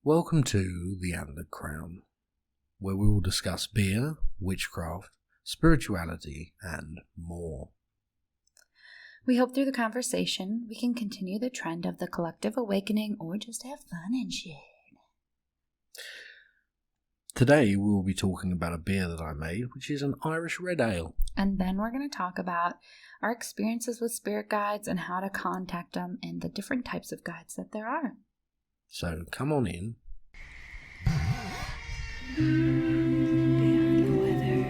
Welcome to the Antlered Crown, where we will discuss beer, witchcraft, spirituality, and more. We hope through the conversation we can continue the trend of the collective awakening or just have fun and shit. Today we will be talking about a beer that I made, which is an Irish red ale. And then we're going to talk about our experiences with spirit guides and how to contact them and the different types of guides that there are. So come on in. Beyond the weather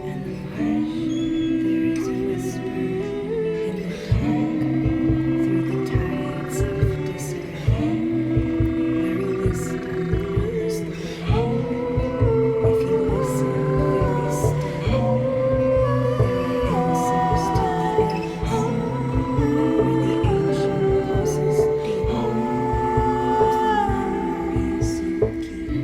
and the marsh, there is a whisper in the dark through the tides of disarray, where wisdom knows the way. If you listen very still, there are answers to the earth, where the ancient pulses deep of the memories you keep.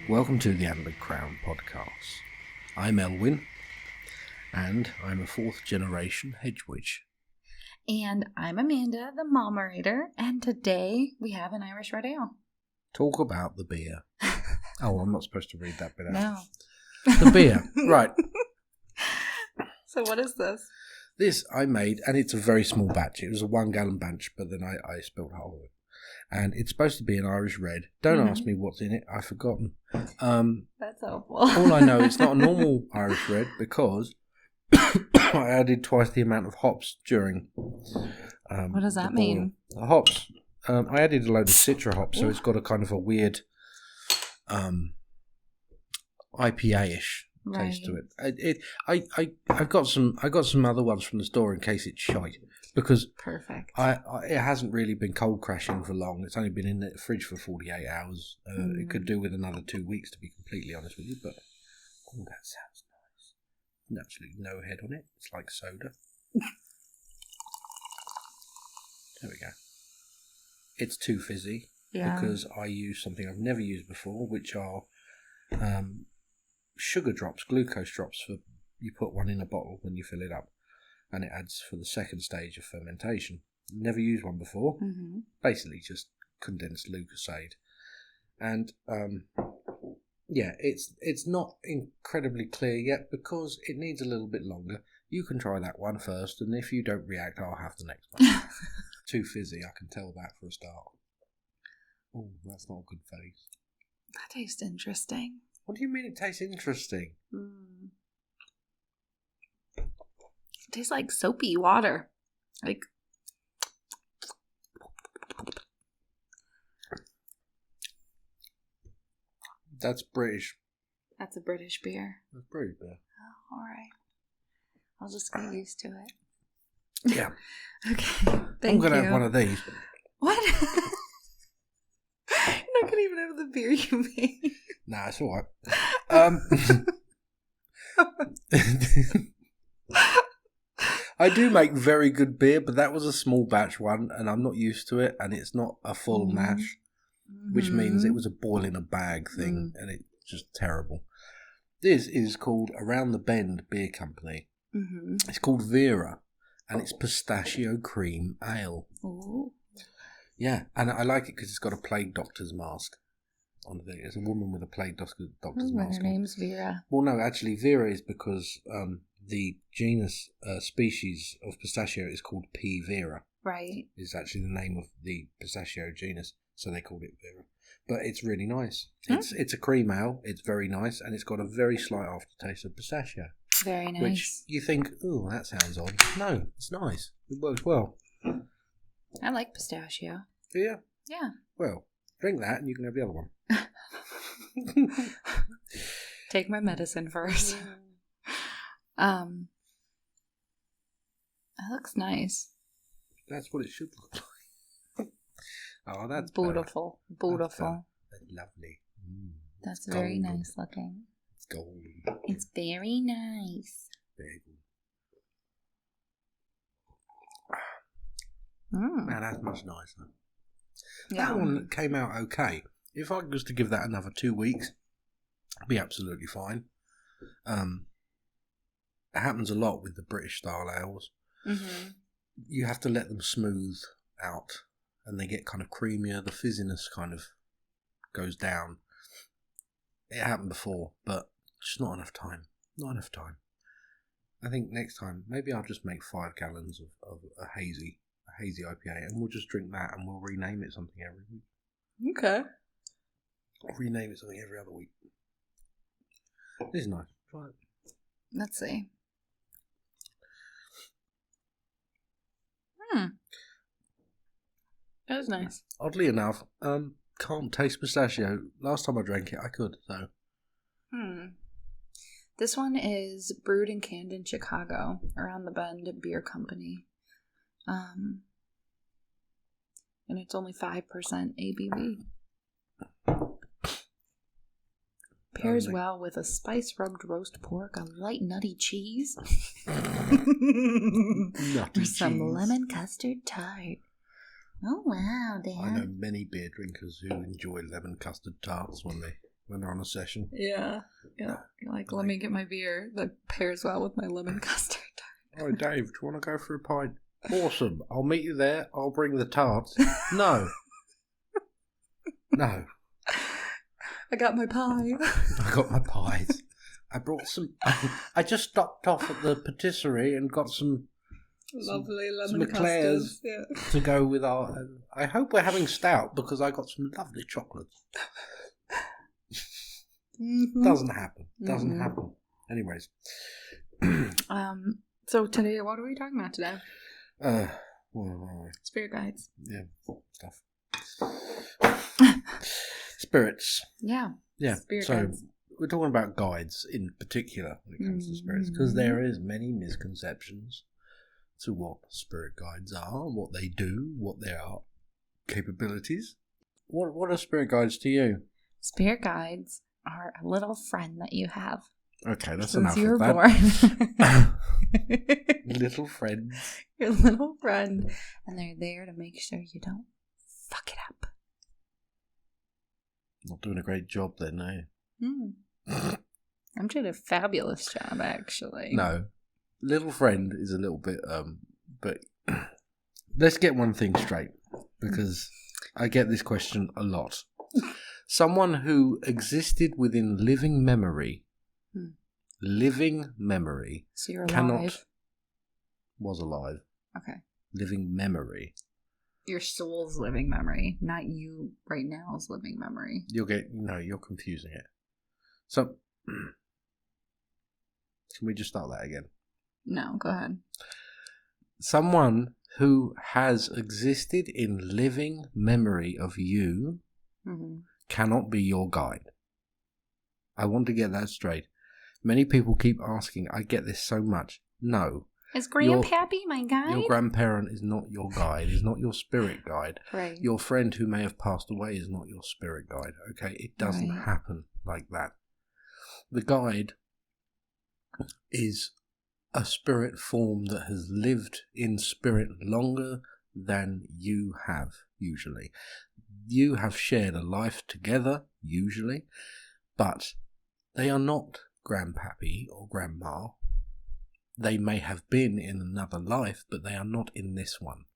Welcome to the Antlered Crown podcast. I'm Elwyn, and I'm a fourth generation hedge witch. And I'm Amanda, the Momerator, and today we have an Irish red ale. Talk about the beer. Oh, I'm not supposed to read that bit out. No. The beer, right. So what is this? This I made, and it's a very small batch. It was a 1 gallon batch, but then I spilled half of it. And it's supposed to be an Irish red. Don't ask me what's in it. I've forgotten. That's awful. All I know, it's not a normal Irish red because I added twice the amount of hops during. What does that mean? The hops. I added a load of citra hops, so it's got a kind of a weird IPA-ish taste to it. I got some other ones from the store in case it's shite. Because perfect. It hasn't really been cold crashing for long. It's only been in the fridge for 48 hours. It could do with another 2 weeks, to be completely honest with you. But that sounds nice. And absolutely no head on it. It's like soda. There we go. It's too fizzy because I use something I've never used before, which are sugar drops, glucose drops. You put one in a bottle when you fill it up. And it adds for the second stage of fermentation. Never used one before. Mm-hmm. Basically just condensed Lucozade. And it's not incredibly clear yet because it needs a little bit longer. You can try that one first, and if you don't react, I'll have the next one. Too fizzy, I can tell that for a start. Oh, that's not a good face. That tastes interesting. What do you mean it tastes interesting? It tastes like soapy water. Like. That's British. That's a British beer. That's British beer. Oh, all right. I'll just get used to it. Yeah. Okay. Thank I'm going to you. have one of these. What? You're not going to even have the beer you made. Nah, it's all right. I do make very good beer, but that was a small batch one, and I'm not used to it, and it's not a full mash, which means it was a boil in a bag thing, and it's just terrible. This is called Around the Bend Beer Company. Mm-hmm. It's called Vera, and it's pistachio cream ale. Ooh. Yeah, and I like it because it's got a plague doctor's mask on the thing. It's a woman with a plague doctor's mask Her name's Vera. Well, no, actually, Vera is because the genus species of pistachio is called P. vera. Right. Is actually the name of the pistachio genus, so they called it Vera. But it's really nice. It's a cream ale. It's very nice, and it's got a very slight aftertaste of pistachio. Very nice. Which you think, oh, that sounds odd. No, it's nice. It works well. I like pistachio. Yeah. Yeah. Well, drink that, and you can have the other one. Take my medicine first. It looks nice. That's what it should look like. Oh, that's beautiful. Beautiful. That's lovely. That's very nice looking. It's golden. It's very nice. Very good. Man, that's much nicer. Yeah. That one came out okay. If I was to give that another 2 weeks, it'd be absolutely fine. It happens a lot with the British style ales. Mm-hmm. you have to let them smooth out, and they get kind of creamier. The fizziness kind of goes down. It happened before, but just not enough time. Not enough time. I think next time, maybe I'll just make 5 gallons of a hazy IPA, and we'll just drink that, and we'll rename it something every week. Okay. I'll rename it something every other week. This is nice. Try it. Let's see. That was nice. Oddly enough, can't taste pistachio. Last time I drank it, I could, so. This one is brewed and canned in Chicago, Around the Bend Beer Company. And it's only 5% ABV. Pairs well with a spice-rubbed roast pork, a light nutty cheese, or some lemon custard tart. Oh wow, Dan! I know many beer drinkers who enjoy lemon custard tarts when they're on a session. Yeah. You're like, let me get my beer that pairs well with my lemon custard tart. Oh, Dave, do you want to go for a pint? Awesome. I'll meet you there. I'll bring the tarts. No. No. I got my pie. I got my pies. I brought some. I just stopped off at the patisserie and got some Lovely lemon some eclairs to go with our. I hope we're having stout because I got some lovely chocolates. Doesn't happen. Doesn't happen. Anyways. So today, what are we talking about today? Spirit guides. Yeah, stuff. Spirits. Yeah. Spirit so guides. we're talking about guides in particular when it comes to spirits, because there is many misconceptions to what spirit guides are, what they do, what their capabilities. What are spirit guides to you? Spirit guides are a little friend that you have. Okay, that's since enough you were of that. born. Little friends. Your little friend. And they're there to make sure you don't fuck it up. Not doing a great job then, no? I'm doing a fabulous job, actually. No. Little friend is a little bit, but let's get one thing straight, because I get this question a lot. Someone who existed within living memory, So you're alive. Was alive. Okay. Living memory. Your soul's living memory, not you right now's living memory. You're confusing it. So, can we just start that again? No, go ahead. Someone who has existed in living memory of you cannot be your guide. I want to get that straight. Many people keep asking, I get this so much. No. Is Grandpappy my guide? Your grandparent is not your guide, is not your spirit guide. Right. Your friend who may have passed away is not your spirit guide. Okay? It doesn't happen like that. The guide is a spirit form that has lived in spirit longer than you have, usually. You have shared a life together, usually, but they are not Grandpappy or Grandma. They may have been in another life, but they are not in this one.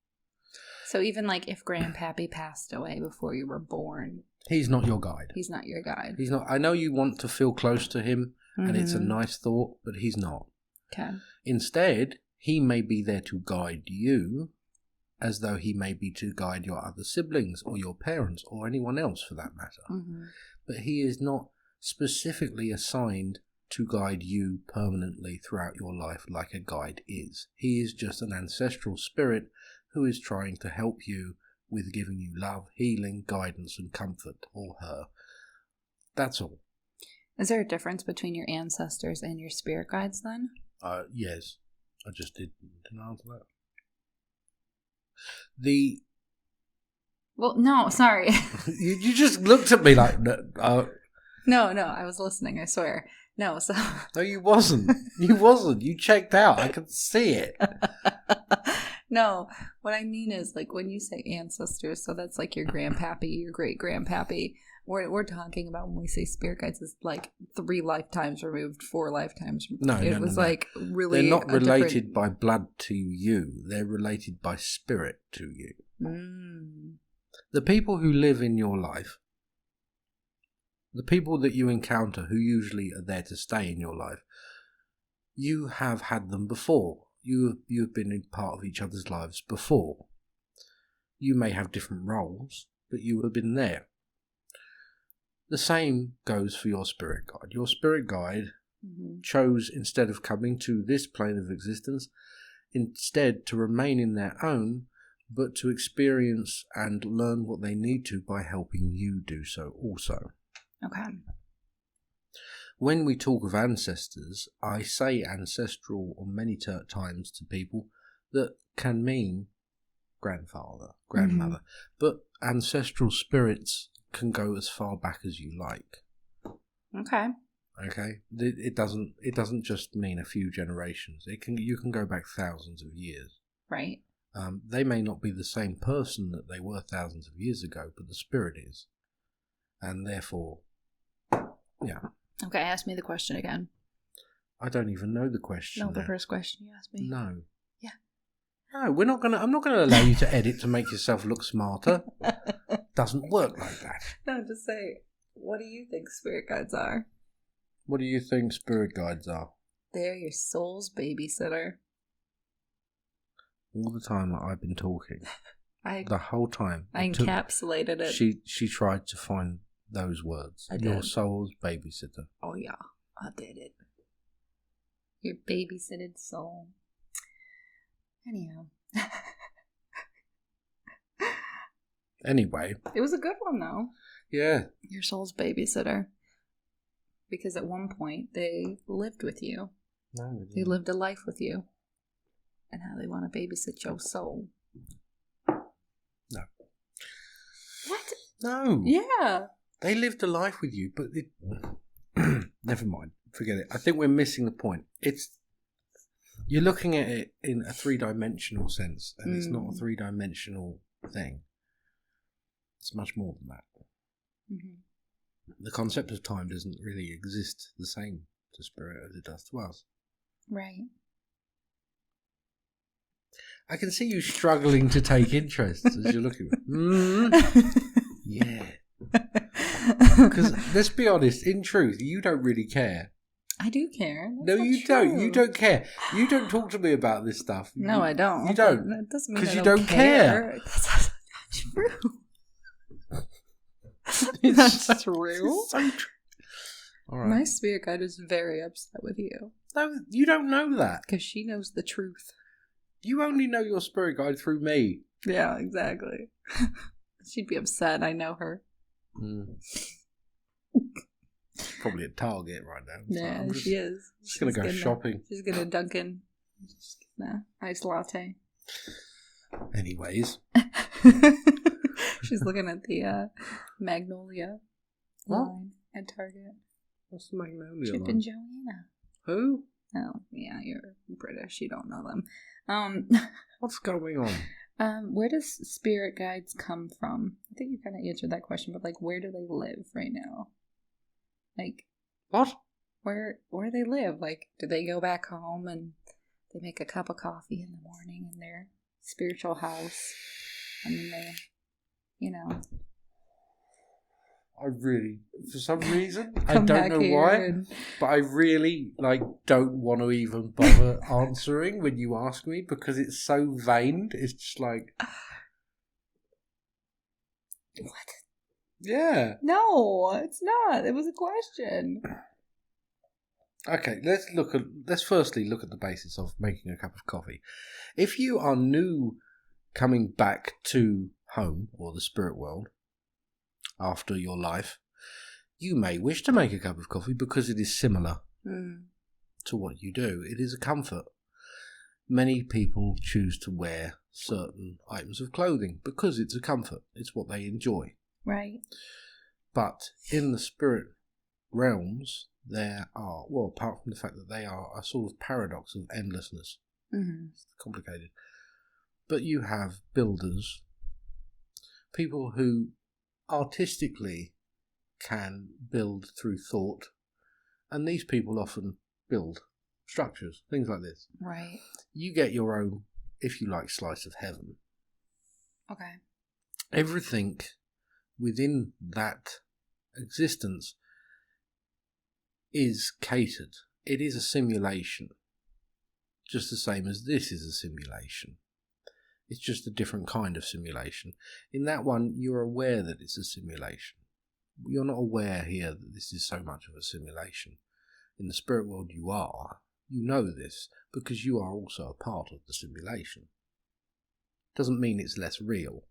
So even like if Grandpappy passed away before you were born, he's not your guide. He's not your guide. He's not. I know you want to feel close to him, and it's a nice thought, but he's not. Okay. Instead, he may be there to guide you, as though he may be to guide your other siblings or your parents or anyone else for that matter. But he is not specifically assigned to guide you permanently throughout your life like a guide is. He is just an ancestral spirit who is trying to help you with giving you love, healing, guidance and comfort, or her. That's all. Is there a difference between your ancestors and your spirit guides then? Yes. I just didn't answer that. Well, no, sorry. you just looked at me like... No, I was listening, I swear. No, so... No, you wasn't. You checked out. I could see it. No, what I mean is, like, when you say ancestors, so that's like your grandpappy, your great grandpappy. We're talking about when we say spirit guides is like 3 lifetimes removed, 4 lifetimes removed. No, it was like really. They're not related by blood to you. They're related by spirit to you. The people who live in your life, the people that you encounter who usually are there to stay in your life, you have had them before. You've been in part of each other's lives before. You may have different roles, but you have been there. The same goes for your spirit guide. Your spirit guide chose, instead of coming to this plane of existence, instead to remain in their own, but to experience and learn what they need to by helping you do so also. Okay. When we talk of ancestors, I say ancestral on many times to people that can mean grandfather, grandmother, but ancestral spirits can go as far back as you like. Okay. It doesn't just mean a few generations. You can go back thousands of years. Right. They may not be the same person that they were thousands of years ago, but the spirit is, and therefore, yeah. Okay, ask me the question again. I don't even know the question. No, the first question you asked me. No. Yeah. No, I'm not gonna allow you to edit to make yourself look smarter. Doesn't work like that. No, just say, what do you think spirit guides are? What do you think spirit guides are? They're your soul's babysitter. All the time that I've been talking, the whole time, I encapsulated it. She tried to find those words. Your soul's babysitter. Oh yeah, I did it. Your babysitted soul. Anyhow. Anyway. It was a good one, though. Yeah. Your soul's babysitter. Because at one point, they lived with you. No, they lived a life with you. And how they want to babysit your soul. No. What? No. Yeah. They lived a life with you, but never mind. Forget it. I think we're missing the point. You're looking at it in a 3-dimensional sense, and it's not a 3-dimensional thing. It's much more than that. The concept of time doesn't really exist the same to spirit as it does to us. Right. I can see you struggling to take interest as you're looking. Yeah. Because let's be honest, in truth, you don't really care. I do care. No, you don't. You don't care. You don't talk to me about this stuff. No, I don't. You don't. That doesn't mean because I you don't care. That's not true. That's true. So true. All right. My spirit guide is very upset with you. No, you don't know that. Because she knows the truth. You only know your spirit guide through me. Yeah, exactly. She'd be upset. I know her. Probably at Target right now. Yeah, she is. She's going to go shopping. She's going to Dunkin'. Just getting an iced latte. Anyways. She's looking at the Magnolia line at Target. What's the Magnolia Chip line? and Joanna. Who? Oh, yeah, you're British. You don't know them. What's going on? Where does spirit guides come from? I think you kind of answered that question, but like, where do they live right now? Like, what? Where they live? Like, do they go back home and they make a cup of coffee in the morning in their spiritual house, and then they, you know? I really, for some reason, I don't know why, but I really don't want to even bother answering when you ask me because it's so vain. It's just like, what? Yeah. No, it's not. It was a question. Okay, let's firstly look at the basis of making a cup of coffee. If you are new coming back to home or the spirit world after your life, you may wish to make a cup of coffee because it is similar to what you do. It is a comfort. Many people choose to wear certain items of clothing because it's a comfort. It's what they enjoy. Right. But in the spirit realms, there are, well, apart from the fact that they are a sort of paradox of endlessness. It's complicated. But you have builders, people who artistically can build through thought, and these people often build structures, things like this. Right. You get your own, if you like, slice of heaven. Okay. Everything within that existence is catered. It is a simulation, just the same as this is a simulation. It's just a different kind of simulation. In that one, you're aware that it's a simulation. You're not aware here that this is so much of a simulation. In the spirit world, you are. You know this because you are also a part of the simulation. Doesn't mean it's less real.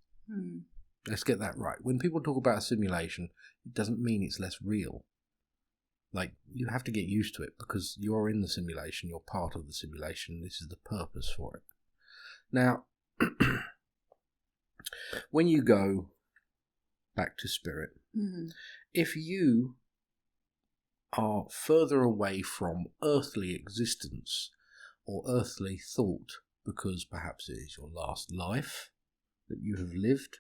Let's get that right. When people talk about a simulation, it doesn't mean it's less real. Like, you have to get used to it because you're in the simulation, you're part of the simulation, this is the purpose for it. Now, when you go back to spirit, if you are further away from earthly existence or earthly thought, because perhaps it is your last life that you have lived,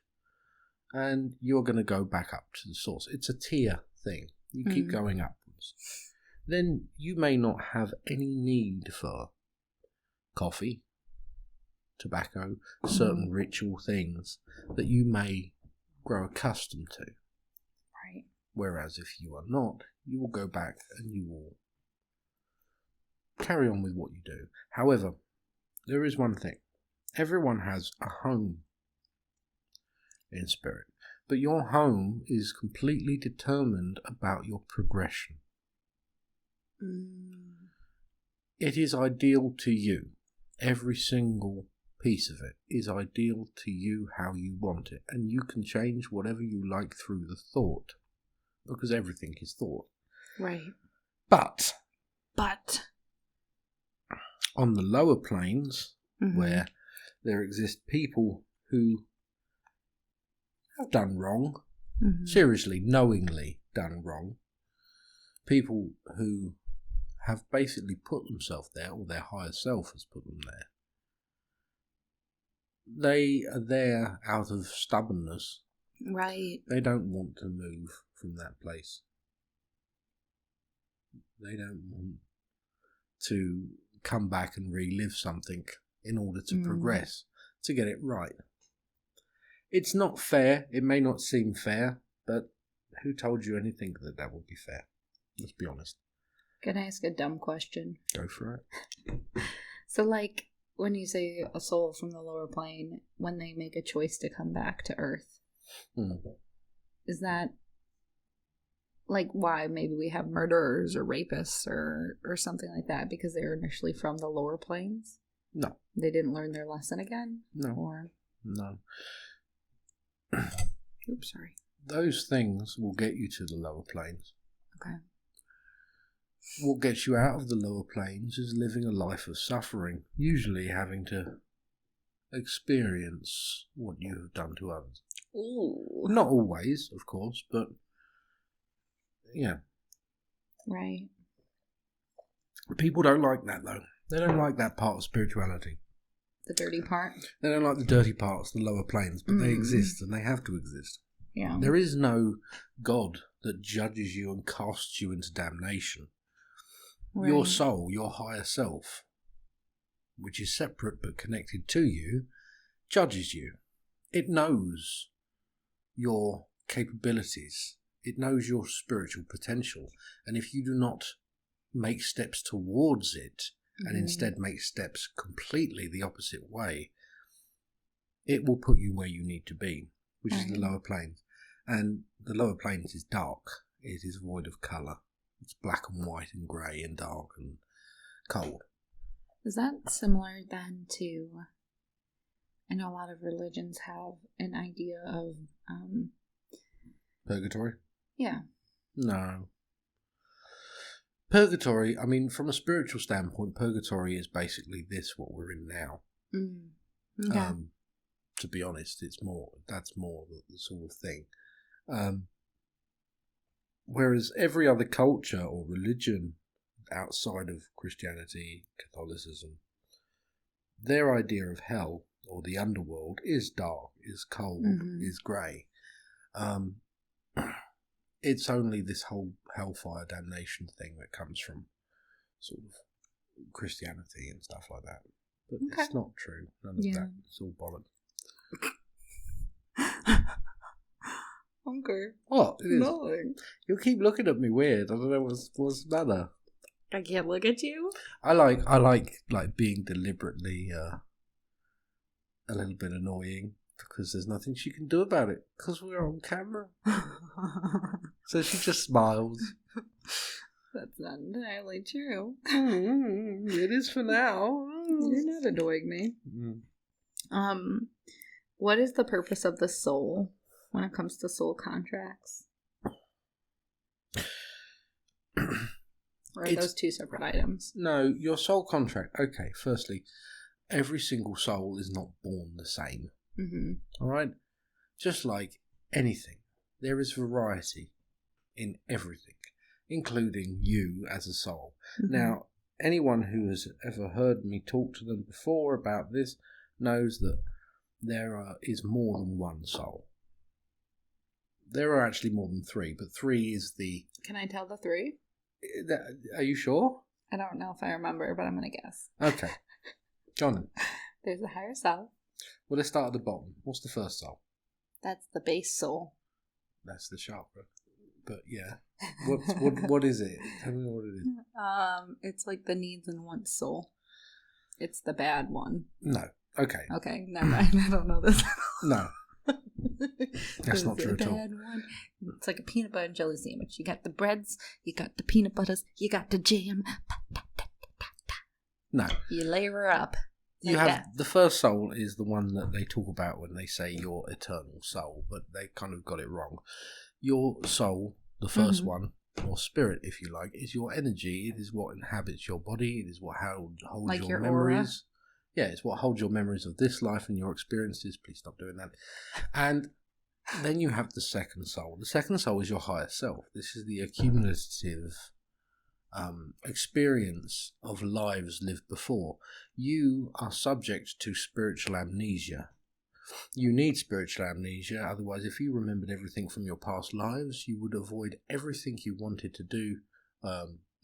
and you're going to go back up to the source. It's a tier thing. You keep going upwards. Then you may not have any need for coffee, tobacco, certain ritual things that you may grow accustomed to. Right. Whereas if you are not, you will go back and you will carry on with what you do. However, there is one thing. Everyone has a home in spirit, but your home is completely determined about your progression. It is ideal to you. Every single piece of it is ideal to you how you want it, and you can change whatever you like through the thought, because everything is thought. Right. But on the lower planes, where there exist people who have done wrong, seriously, knowingly done wrong, people who have basically put themselves there, or their higher self has put them there. They are there out of stubbornness. Right. They don't want to move from that place. They don't want to come back and relive something in order to progress, to get it right. It's not fair. It may not seem fair, but who told you anything that would be fair? Let's be honest. Can I ask a dumb question? Go for it. So, like, when you say a soul from the lower plane, when they make a choice to come back to Earth, is that, like, why maybe we have murderers or rapists or something like that because they were initially from the lower planes? No. They didn't learn their lesson again? No. Or... No. Oops, sorry. Those things will get you to the lower planes. Okay. What gets you out of the lower planes is living a life of suffering, usually having to experience what you have done to others. Ooh. Not always, of course, but yeah. Right. People don't like that, though. They don't like that part of spirituality. The dirty part? They don't like the dirty parts, the lower planes, but they exist and they have to exist. Yeah. There is no God that judges you and casts you into damnation. Right. Your soul, your higher self, which is separate but connected to you, judges you. It knows your capabilities. It knows your spiritual potential. And if you do not make steps towards it, and instead make steps completely the opposite way, it will put you where you need to be, which is the lower planes. And the lower planes is dark. It is void of colour. It's black and white and grey and dark and cold. Is that similar then to, I know a lot of religions have an idea of Purgatory? Yeah. No. Purgatory, I mean, from a spiritual standpoint, purgatory is basically this, what we're in now. Okay. To be honest, that's more the sort of thing. Whereas every other culture or religion outside of Christianity, Catholicism, their idea of hell or the underworld is dark, is cold, is grey. It's only this whole hellfire damnation thing that comes from sort of Christianity and stuff like that. But it's not true. None of that. It's all bollocks. Okay. What? It is. Nothing. You'll keep looking at me weird. I don't know what's the matter. I can't look at you. I like being deliberately a little bit annoying because there's nothing she can do about it because we're on camera. So she just smiles. That's not entirely true. It is for now. You're not annoying me. What is the purpose of the soul when it comes to soul contracts? Or are those two separate items? No, your soul contract. Okay, firstly, every single soul is not born the same. All right? Just like anything, there is variety in everything, including you as a soul. Now, anyone who has ever heard me talk to them before about this knows that there is more than one soul. There are actually more than three, but three is the... Can I tell the three? Are you sure? I don't know if I remember, but I'm going to guess. Okay. John. There's the higher self. Well, let's start at the bottom. What's the first soul? That's the base soul. That's the chakra. But yeah. What is it? Tell me what it is. It's like the needs and wants soul. It's the bad one. No. Okay. Okay, never mind. I don't know this. No. That's not true at all. One. It's like a peanut butter and jelly sandwich. You got the breads, you got the peanut butters, you got the jam. No. You layer up. You have the first soul is the one that they talk about when they say your eternal soul, but they kind of got it wrong. Your soul, the first one, or spirit, if you like, is your energy. It is what inhabits your body. It is what holds like your memories. Aura. Yeah, it's what holds your memories of this life and your experiences. Please stop doing that. And then you have the second soul. The second soul is your higher self. This is the accumulative experience of lives lived before. You are subject to spiritual amnesia. You need spiritual amnesia, otherwise if you remembered everything from your past lives, you would avoid everything you wanted to do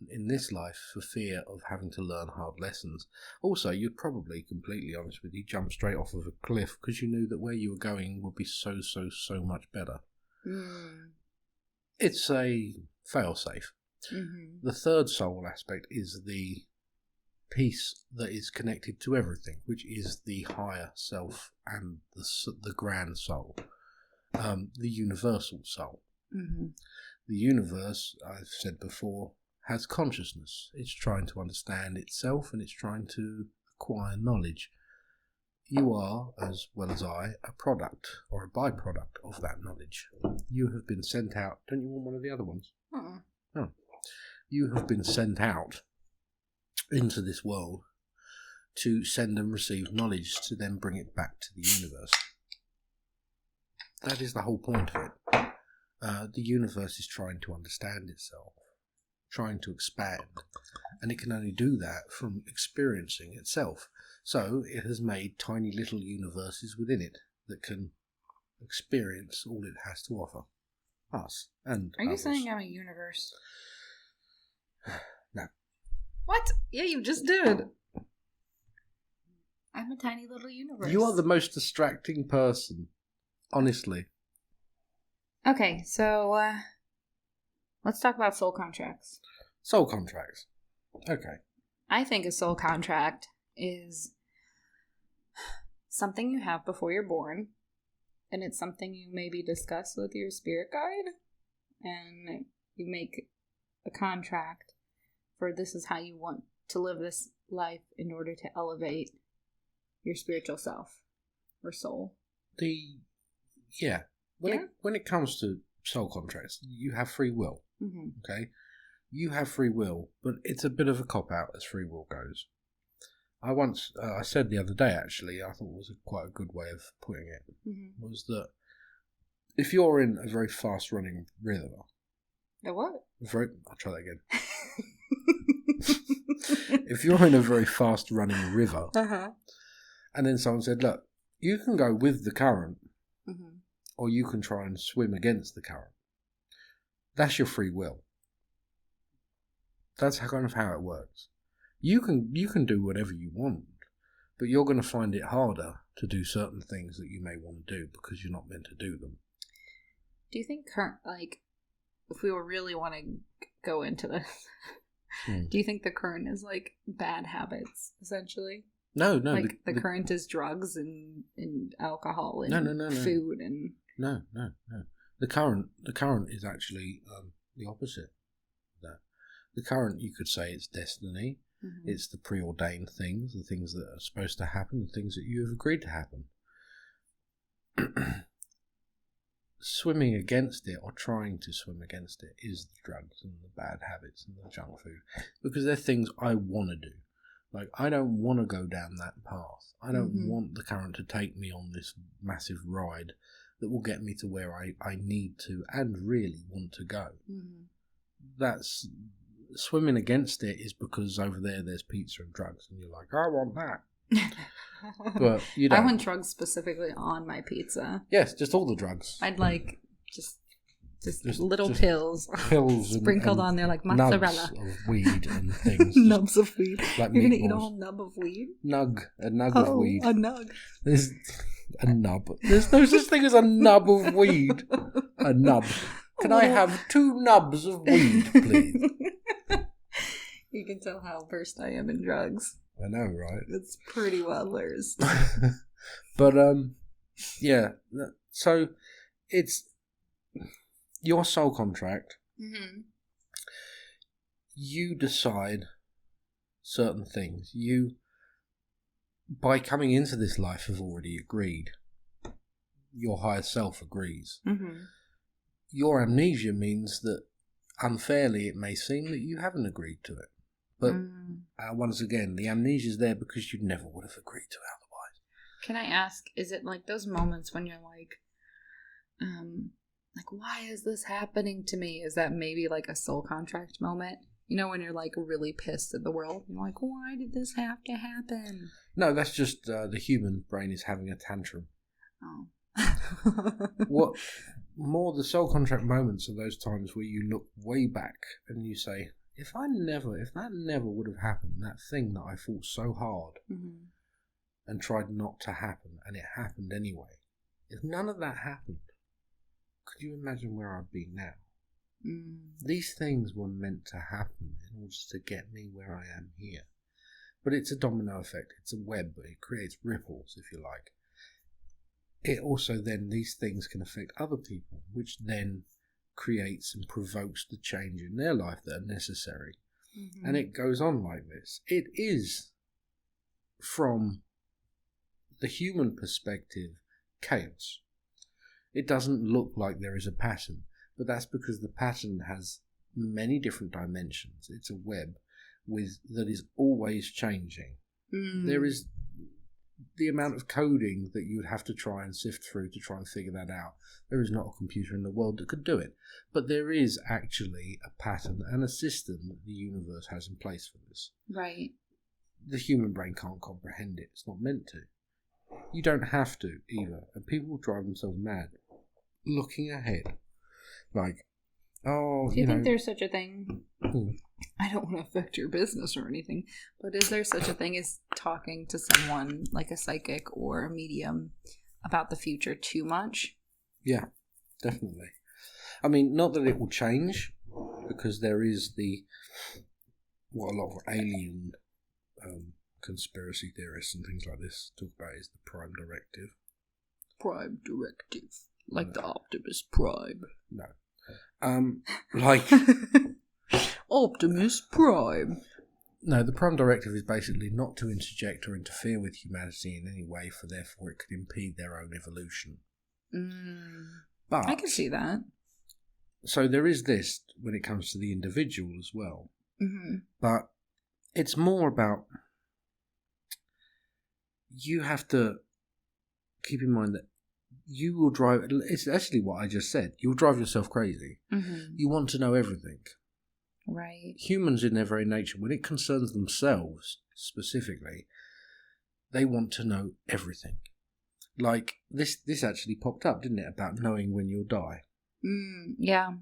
in this life for fear of having to learn hard lessons. Also, you'd probably, completely honest with you, jump straight off of a cliff because you knew that where you were going would be so much better. It's a fail-safe. The third soul aspect is the piece that is connected to everything, which is the higher self and the grand soul, the universal soul. The universe, I've said before, has consciousness. It's trying to understand itself and it's trying to acquire knowledge. You are, as well as I, a product or a byproduct of that knowledge. You have been sent out. Don't you want one of the other ones? No. You have been sent out into this world to send and receive knowledge to then bring it back to the universe. That is the whole point of it. The universe is trying to understand itself, trying to expand, and it can only do that from experiencing itself. So it has made tiny little universes within it that can experience all it has to offer. Us and Are you others. saying I'm a universe? No. What? Yeah, you just did. I'm a tiny little universe. You are the most distracting person, honestly. Okay, so let's talk about soul contracts. Soul contracts. Okay. I think a soul contract is something you have before you're born, and it's something you maybe discuss with your spirit guide, and you make a contract for this is how you want to live this life in order to elevate your spiritual self or soul. When it comes to soul contracts, you have free will. Okay, you have free will, but it's a bit of a cop-out as free will goes. I said the other day, actually, I thought it was quite a good way of putting it, was that if you're in a very fast-running river... A what? I'll try that again. If you're in a very fast-running river, and then someone said, look, You can go with the current, Mm-hmm. or you can try and swim against the current. That's your free will. That's kind of how it works. You can do whatever you want, but you're going to find it harder to do certain things that you may want to do because you're not meant to do them. Do you think if we really want to go into this, do you think the current is like bad habits, essentially? No. Like the current is drugs and alcohol and no. food and... No. The current is actually the opposite of that. The current, you could say, it's destiny. Mm-hmm. It's the preordained things, the things that are supposed to happen, the things that you have agreed to happen. Swimming against it, or trying to swim against it, is the drugs and the bad habits and the junk food, because they're things I want to do. Like, I don't want to go down that path. I don't want the current to take me on this massive ride that will get me to where I need to and really want to go. Mm-hmm. That's swimming against it is because over there's pizza and drugs, and you're like, I want that. But you don't. I want drugs specifically on my pizza. Yes, just all the drugs. I'd like just little pills sprinkled on there like mozzarella. Nubs of weed and things. Nubs of weed. Like you're meatballs. gonna eat a whole nub of weed? A nug of weed. A nug. There's a nub. There's no such thing as a nub of weed. A nub. Can I have 2 nubs of weed, please? You can tell how versed I am in drugs. I know, right? It's pretty well versed. But, yeah. So, it's your soul contract. Mm-hmm. You decide certain things. You, by coming into this life, have already agreed. Your higher self agrees. Mm-hmm. Your amnesia means that, unfairly, it may seem that you haven't agreed to it. But once again, the amnesia is there because you never would have agreed to it otherwise. Can I ask, is it like those moments when you're like, why is this happening to me? Is that maybe like a soul contract moment? You know, when you're like really pissed at the world. You're like, why did this have to happen? No, that's just the human brain is having a tantrum. Oh. What more the soul contract moments are those times where you look way back and you say, if that never would have happened, that thing that I fought so hard and tried not to happen, and it happened anyway, if none of that happened, could you imagine where I'd be now? These things were meant to happen in order to get me where I am here. But it's a domino effect, it's a web, it creates ripples, if you like. It also then, these things can affect other people, which then creates and provokes the change in their life that are necessary. Mm-hmm. And it goes on like this. It is, from the human perspective, chaos. It doesn't look like there is a pattern, but that's because the pattern has many different dimensions. It's a web that is always changing. There is the amount of coding that you would have to try and sift through to try and figure that out. There is not a computer in the world that could do it. But there is actually a pattern and a system that the universe has in place for this. Right. The human brain can't comprehend it. It's not meant to. You don't have to either. And people will drive themselves mad looking ahead. Like, oh, do you think there's such a thing? I don't want to affect your business or anything, but is there such a thing as talking to someone like a psychic or a medium about the future too much? Yeah, definitely. I mean, not that it will change, because there is what a lot of alien conspiracy theorists and things like this talk about is the Prime Directive. Prime Directive. Like the Optimus Prime. No. Like... Optimus Prime. No, the Prime Directive is basically not to interject or interfere with humanity in any way, for therefore it could impede their own evolution. But I can see that. So there is this when it comes to the individual as well. Mm-hmm. But it's more about, you have to keep in mind that you will drive, it's actually what I just said, you'll drive yourself crazy. Mm-hmm. You want to know everything. Right. Humans in their very nature, when it concerns themselves specifically, they want to know everything. Like, this actually popped up, didn't it, about knowing when you'll die? Yeah.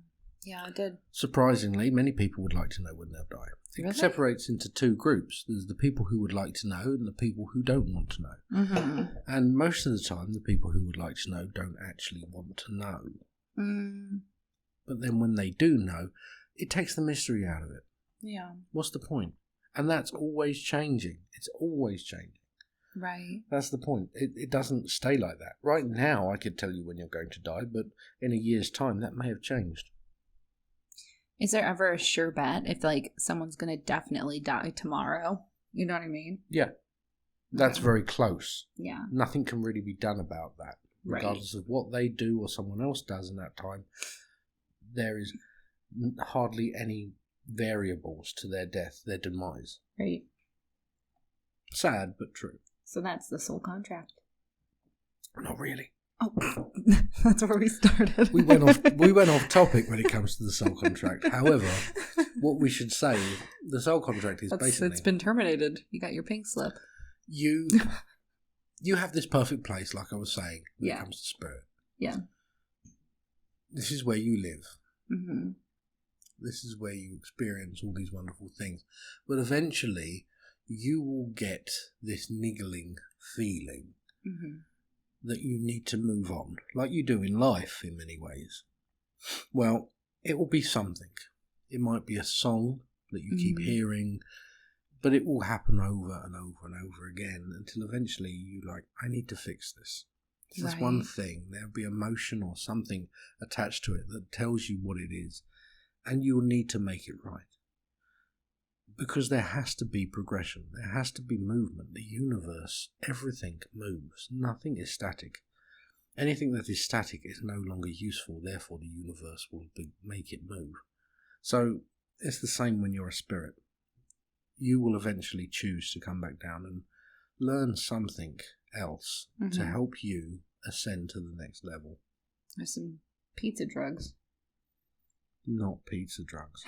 Yeah, I did. Surprisingly, many people would like to know when they'll die. Really? It separates into two groups. There's the people who would like to know and the people who don't want to know. Mm-hmm. And most of the time, the people who would like to know don't actually want to know. But then when they do know, it takes the mystery out of it. Yeah. What's the point? And that's always changing. It's always changing. Right. That's the point. It doesn't stay like that. Right now, I could tell you when you're going to die, but in a year's time, that may have changed. Is there ever a sure bet if, like, someone's going to definitely die tomorrow? You know what I mean? Yeah. That's very close. Yeah. Nothing can really be done about that. Right. Regardless of what they do or someone else does in that time, there is hardly any variables to their death, their demise. Right. Sad, but true. So that's the soul contract. Not really. Oh, that's where we started. We went off topic when it comes to the soul contract. However, what we should say is the soul contract is basically... It's been terminated. You got your pink slip. You have this perfect place, like I was saying, when it comes to spirit. Yeah. This is where you live. Mm-hmm. This is where you experience all these wonderful things. But eventually, you will get this niggling feeling that you need to move on, like you do in life in many ways. Well, it will be something. It might be a song that you keep hearing, but it will happen over and over and over again until eventually you're like, I need to fix this. This is one thing. There'll be emotion or something attached to it that tells you what it is, and you'll need to make it right. Because there has to be progression. There has to be movement. The universe, everything moves. Nothing is static. Anything that is static is no longer useful. Therefore, the universe will make it move. So it's the same when you're a spirit. You will eventually choose to come back down and learn something else to help you ascend to the next level. There's some pizza drugs. Not pizza drugs.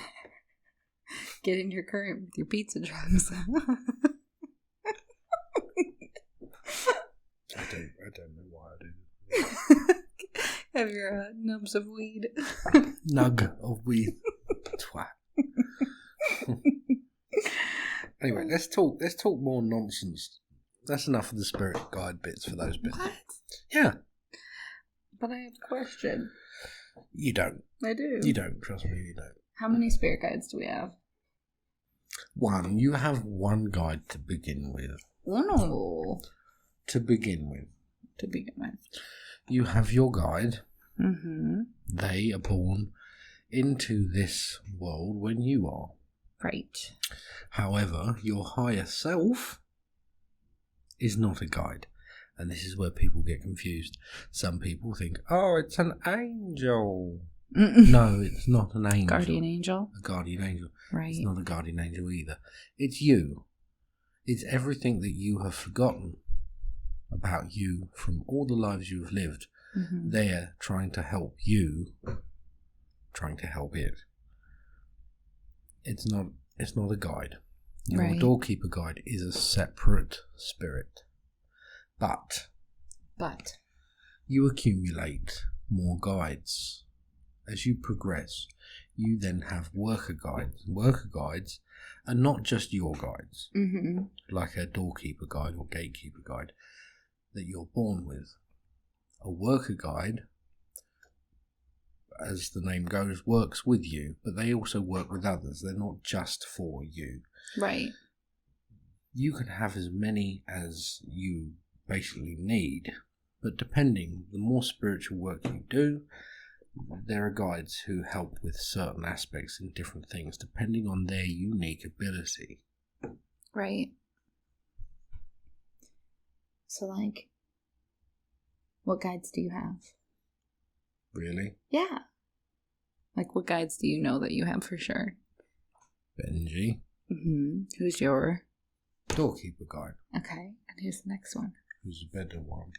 Get in your current with your pizza drugs. I don't know why I do. Have your nubs of weed. Nug of weed. Twat. Anyway, let's talk more nonsense. That's enough of the spirit guide bits for those bits. What? Yeah. But I have a question. You don't. I do. You don't. Trust me, you don't. How many spirit guides do we have? One. You have one guide to begin with. No. To begin with. You have your guide. Mm-hmm. They are born into this world when you are. Right. However, your higher self is not a guide. And this is where people get confused. Some people think, oh, it's an angel. No, it's not an angel. Guardian angel? A guardian angel. Right. It's not a guardian angel either. It's you. It's everything that you have forgotten about you from all the lives you have lived. They're trying to help you, trying to help it. It's not a guide. Your doorkeeper guide is a separate spirit. But you accumulate more guides. As you progress, you then have worker guides. Worker guides are not just your guides, like a doorkeeper guide or gatekeeper guide that you're born with. A worker guide, as the name goes, works with you, but they also work with others. They're not just for you. Right. You can have as many as you basically need, but depending, the more spiritual work you do, there are guides who help with certain aspects in different things depending on their unique ability. Right. So, like, what guides do you have? Really? Yeah. Like, what guides do you know that you have for sure? Benji. Who's your doorkeeper guide? Okay. And who's the next one? Who's a better one?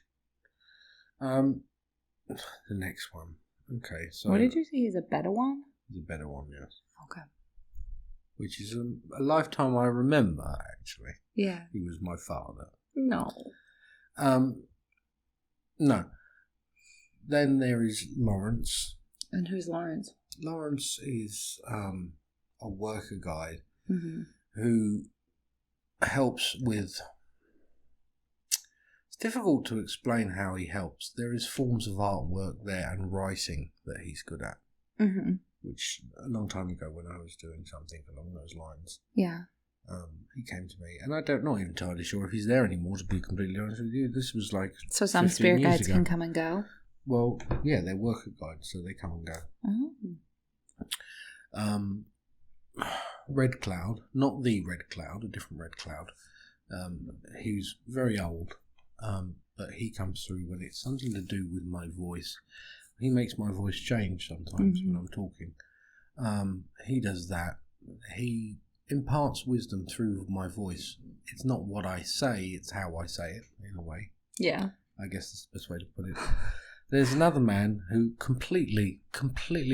The next one. Okay, so... What did you say? He's a better one? He's a better one, yes. Okay. Which is a lifetime I remember, actually. Yeah. He was my father. No. No. Then there is Lawrence. And who's Lawrence? Lawrence is a worker guide Mm-hmm. who helps with... It's difficult to explain how he helps. There is forms of artwork there and writing that he's good at, Mm-hmm. which a long time ago when I was doing something along those lines, Yeah. he came to me, and I don't know entirely sure if he's there anymore, to be completely honest with you. This was like So some 15 spirit years guides ago. can come and go? Well, yeah, they're worker guides, so they come and go. Oh. Red Cloud, not the Red Cloud, a different Red Cloud. He's very old, but he comes through when it's something to do with my voice. He makes my voice change sometimes when I'm talking. He does that. He imparts wisdom through my voice. It's not what I say, it's how I say it, in a way. Yeah. I guess that's the best way to put it. There's another man who completely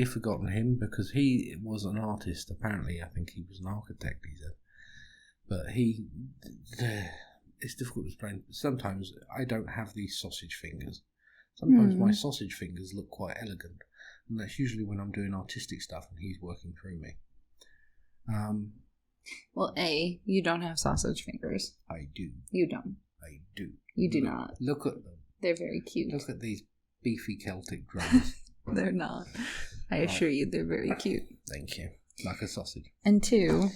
forgotten him because he was an artist, apparently. I think he was an architect, he said. But it's difficult to explain. Sometimes I don't have these sausage fingers. Sometimes my sausage fingers look quite elegant. And that's usually when I'm doing artistic stuff and he's working through me. Well, A, you don't have sausage fingers. I do. You don't. I do. You do not. Look at them. They're very cute. Look at these beefy Celtic drums. They're not. I assure you, they're very cute. Thank you. Like a sausage. And two,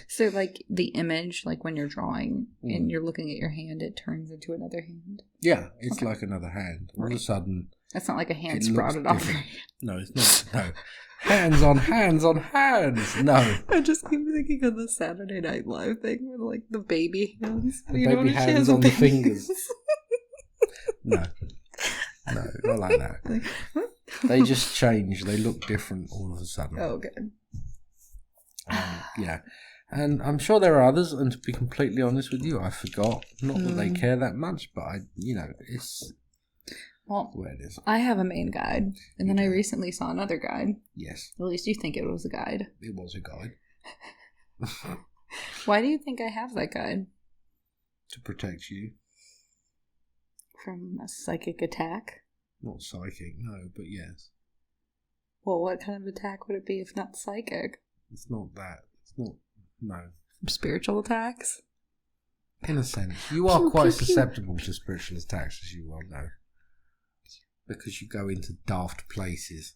so like the image, like when you're drawing and you're looking at your hand, it turns into another hand. Yeah, it's like another hand. All of a sudden... That's not like a hand sprouted off. No, it's not. No. Hands on hands on hands. No. I just keep thinking of the Saturday Night Live thing with like the baby hands. The baby hands on the fingers. No. No, not like that. They just change. They look different all of a sudden. Oh, good. Yeah. And I'm sure there are others, and to be completely honest with you, I forgot. Not that they care that much, but it's... Well, where it is. I have a main guide, and then I recently saw another guide. Yes. At least you think it was a guide. It was a guide. Why do you think I have that guide? To protect you. From a psychic attack? Not psychic, no, but yes. Well, what kind of attack would it be if not psychic? It's not that. It's not, no. Spiritual attacks? In a sense. You are quite susceptible to spiritual attacks, as you well know. Because you go into daft places.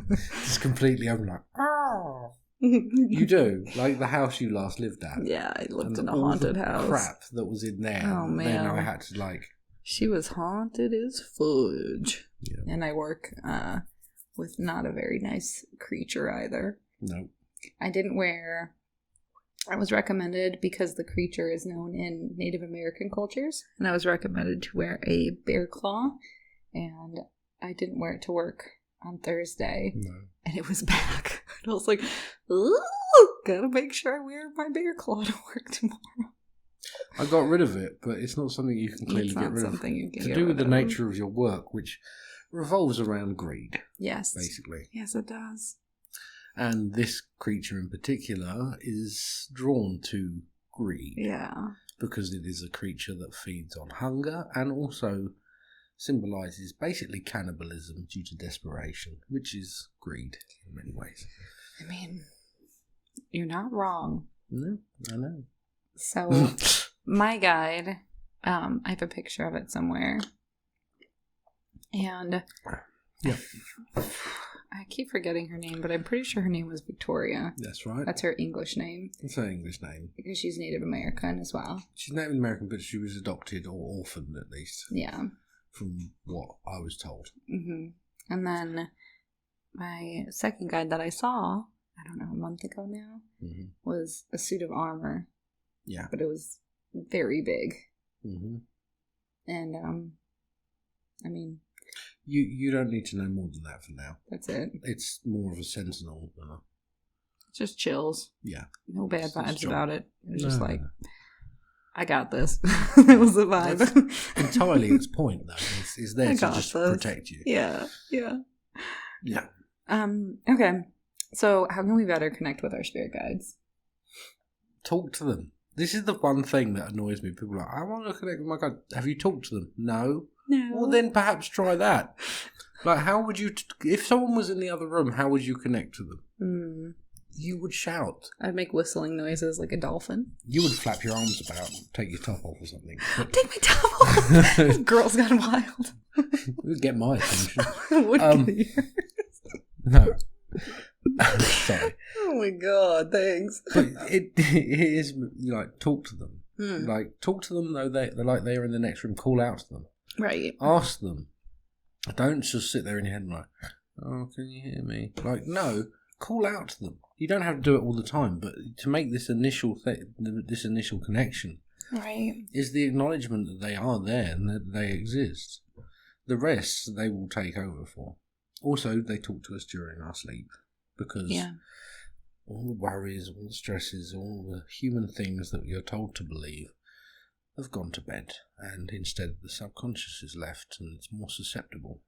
Just completely, I'm like, oh. You do, like the house you last lived at. Yeah, I lived and in a haunted house. Crap that was in there. Oh man! Then I had to like. She was haunted as fudge. Yeah. And I work with not a very nice creature either. No. I didn't wear. I was recommended because the creature is known in Native American cultures, and I was recommended to wear a bear claw, and I didn't wear it to work on Thursday. No. And it was back. And I was like, ooh, gotta make sure I wear my bear claw to work tomorrow. I got rid of it, but it's not something you can clearly get rid of. You can to do with the nature of your work, which revolves around greed. Yes. Basically. Yes, it does. And this creature in particular is drawn to greed. Yeah. Because it is a creature that feeds on hunger and also symbolises basically cannibalism due to desperation, which is greed in many ways. I mean, you're not wrong. No, I know. So, my guide, I have a picture of it somewhere. And yeah. I keep forgetting her name, but I'm pretty sure her name was Victoria. That's right. That's her English name. That's her English name. Because she's Native American as well. She's Native American, but she was adopted or orphaned at least. Yeah. From what I was told. Mm-hmm. And then my second guide that I saw, I don't know, a month ago now, was a suit of armor. Yeah. But it was very big. Mm-hmm. And, I mean... You don't need to know more than that for now. That's it. It's more of a sentinel. Just chills. Yeah. No bad vibes about it. It was just like, I got this. It was the vibe. That's entirely its point, though. It's there to just protect you. Yeah. Yeah. Yeah. Okay. So how can we better connect with our spirit guides? Talk to them. This is the one thing that annoys me. People are like, I want to connect with my God. Have you talked to them? No. No. Well, then perhaps try that. Like, how would you... if someone was in the other room, how would you connect to them? You would shout. I'd make whistling noises like a dolphin. You would flap your arms about, take your top off or something. But... take my top off! This girl's gone wild. It would get my attention. It would get yours. No. Sorry. Oh my god, thanks. But it is, like, talk to them. Like, talk to them though they're like they're in the next room. Call out to them. Right. Ask them. Don't just sit there in your head and like, oh, can you hear me? Like, no, call out to them. You don't have to do it all the time, but to make this initial connection, right, is the acknowledgement that they are there and that they exist. The rest they will take over for. Also, they talk to us during our sleep because all the worries, all the stresses, all the human things that you're told to believe have gone to bed, and instead the subconscious is left and it's more susceptible.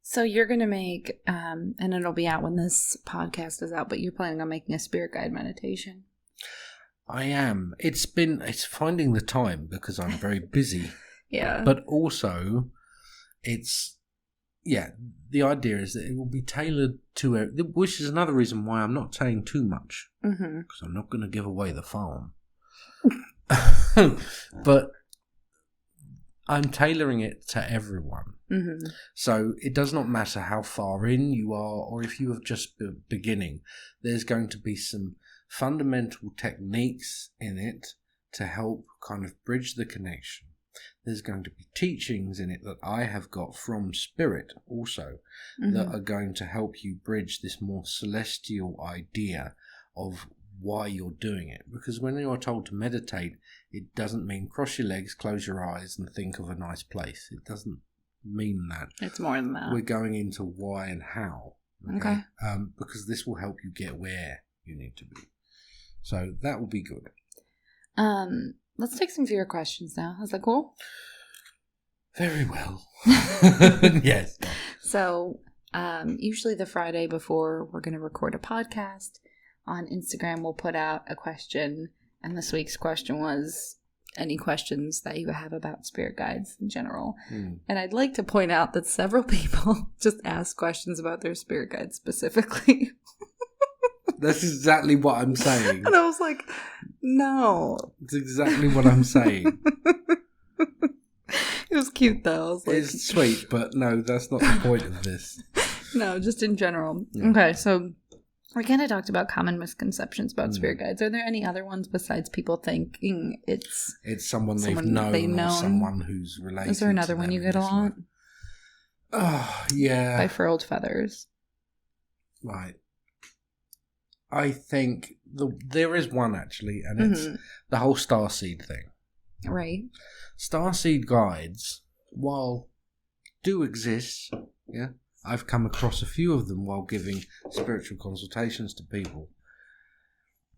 So you're going to make, and it'll be out when this podcast is out, but you're planning on making a spirit guide meditation. I am. It's finding the time because I'm very busy. Yeah. But also, the idea is that it will be tailored to, which is another reason why I'm not saying too much. Because I'm not going to give away the farm. But I'm tailoring it to everyone. So it does not matter how far in you are or if you have just been beginning. There's going to be some fundamental techniques in it to help kind of bridge the connection. There's going to be teachings in it that I have got from Spirit also that are going to help you bridge this more celestial idea of why you're doing it. Because when you're told to meditate, it doesn't mean cross your legs, close your eyes and think of a nice place. It doesn't mean that. It's more than that. We're going into why and how. Okay. Because this will help you get where you need to be. So that will be good. Let's take some fear questions now. Is that cool? Very well. Yes. So, usually the Friday before we're going to record a podcast, on Instagram we'll put out a question, and this week's question was any questions that you have about spirit guides in general. And I'd like to point out that several people just asked questions about their spirit guides specifically. That's exactly what I'm saying. And I was like, no. It's exactly what I'm saying. It was cute though. I was like, it's sweet, but no, that's not the point of this. No, just in general. Yeah. Okay, so we kind of talked about common misconceptions about spirit guides. Are there any other ones besides people thinking it's someone they've known or someone who's related? Is there another one you get a lot? Oh, yeah. By furled feathers. Right. I think there is one actually, and it's the whole starseed thing. Right. Starseed guides, while do exist, yeah, I've come across a few of them while giving spiritual consultations to people.